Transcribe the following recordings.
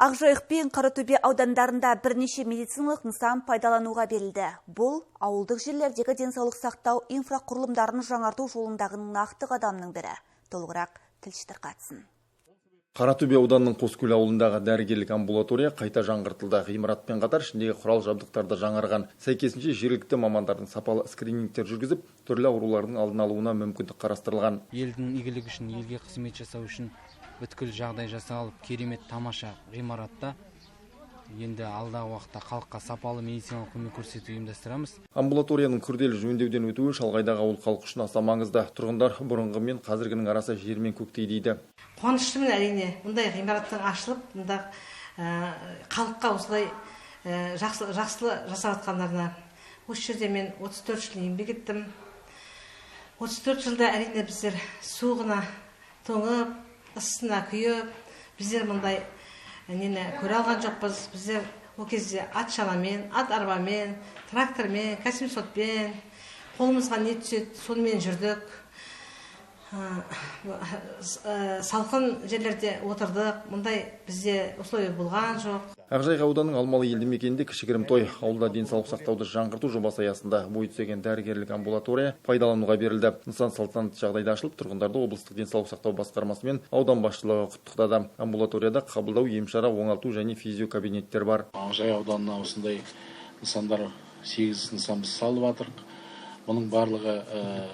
Ақжайық пен Қаратөбе аудандарында бірнеше медициналық нысан пайдалануға берілді. Бұл ауылдық жерлердегі денсаулық сақтау инфрақұрылымдарын жаңарту жолындағы нақты қадамның бірі. Толығырақ тілші тарқатсын. Қаратөбе ауданының Қоскөл ауылындағы дәрігерлік амбулатория қайта жаңғыртылды. Ғимаратпен қатар ішіндегі құрал жабдықтарды жаңарған. Сәйкесінше жергілікті мамандардың сапалы скринингтер жүргізіп, түрлі аурулардың алдын алуына мүмкіндік қарастырылған. Елдің игілігі үшін, елге қызмет жасау үшін бүткіл жағдай жасалып, керемет тамаша ғимаратта енді алдағы уақытта халыққа сапалы медициналық көмек көрсету ұйымдастырамыз. Амбулаторияның күрделі жөндеуден өтуі шалғайдағы ауыл халқы үшін аса маңызды. Тұрғындар бұрынғы мен қазіргінің арасы жер мен көктей дейді. Қуаныштымын әрине. Мұндай ғимараттың ашылып, мұнда халыққа осылай жақсылы жасап жатқандарына. Осы жерде мен 34 жыл еңбек еттім. 34 жылда әрине біздер суығына тоңып, ысына күйіп, біздер мұндай нені көре алған жоқпыз. Біздер о кезде ат шанамен, ат арбамен, трактормен, космосотпен, қолымызға не түседі, сонымен жүрдік. Салқын жерлерде отырдық. Мұндай бізде условия болған жоқ. Ақжайық ауданының Алмалы елді мекенінде кішігірім той ауылда денсаулық сақтауды жаңғырту жобасы аясында бой түзеген дәрігерлік амбулатория пайдалануға берілді. Нысан салтанатты жағдайда ашылып, тұрғындарды облыстық денсаулық сақтау басқармасы мен аудан басшылығы құттықтады. Амбулаторияда қабылдау, емшара, оңалту және физио кабинеттер бар. Ақжайық ауданына осындай нысандар 8 нысан салып жатыр. Мұның барлығы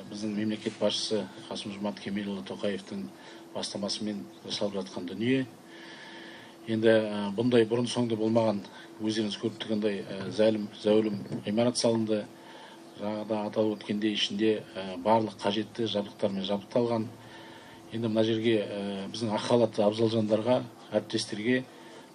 біздің мемлекет басшысы Қасым-Жомарт Кемелұлы Тоқаевтың бастамасымен жасалып жатқан дүние. Енді бұндай бұрын соңды болмаған, өздеріңіз көріп тұрғандай зәулім ғимарат салынды. Жаңада аталып өткендей ішінде барлық қажетті жабдықтармен жабдықталған. Енді мына жерге біздің ақ халатты абзал жандарға, әріптестерге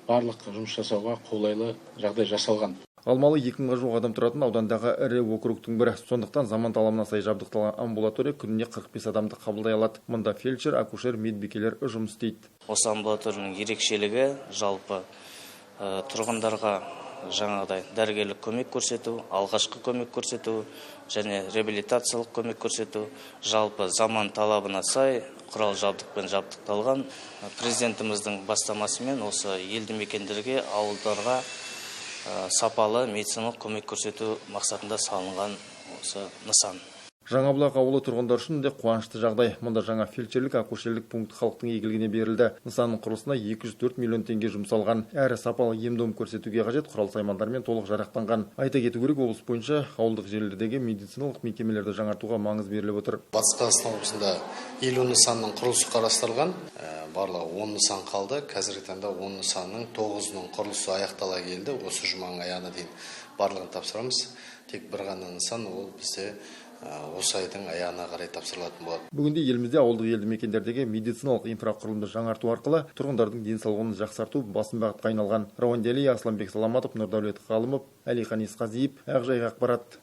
барлық жұмыс жасауға қолайлы жағдай жасалған. Алмалы 2000-ға жуық адам тұратын аудандағы ірі округтың бірі. Сондықтан заман талабына сай жабдықталған амбулатория күніне 45 адамды қабылдай алады. Мұнда фельдшер, акушер, медбикелер жұмыс істейді. Осы амбулаторияның ерекшелігі жалпы тұрғындарға жаңағыдай дәрігерлік көмек көрсету, алғашқы көмек көрсету және реабилитациялық көмек көрсету жалпы заман талабына сай құрал жабдықпен жабдықталған. Президентіміздің бастамасымен осы елді мекендерге, ауылдарға сапалы медициналық көмек көрсету мақсатында салынған осы нысан. Жаңабұлақ ауылы тұрғындар үшін де қуанышты жағдай. Мұнда жаңа фельдшерлік, акушерлік пункт халықтың игілігіне берілді. Нысанның құрылысына 204 миллион теңге жұмсалған. Әрі сапалы ем-дом көрсетуге қажет құрал-саймандармен толық жарақтанған. Айта кету керек, облыс бойынша ауылдық жерлердегі медициналық мекемелерді жаңартуға маңыз беріліп отыр. Батыс Қазақстан облысында 50 нысанның құрылысы қарастырылған. Барлығы 10 нысан қалды. Қазіргі таңда 10 нысанның 9-ның құрылысы аяқтала келді. Осы жұманың аяғына дейін барлығын тапсырамыз. Тек бір ғана нысан, ол бізде осы айдың аяғына қарай тапсырылатын болады. Бүгінде елімізде ауылдық елді мекендердегі медициналық инфрақұрылымды жаңарту арқылы тұрғындардың денсаулығын жақсарту басым бағытқа айналған. Рауан Дәлей, Асланбек Саламатов, Нұрдәулет Ғалымов, Әлихан Есқазиев, Ақжайық ақпарат.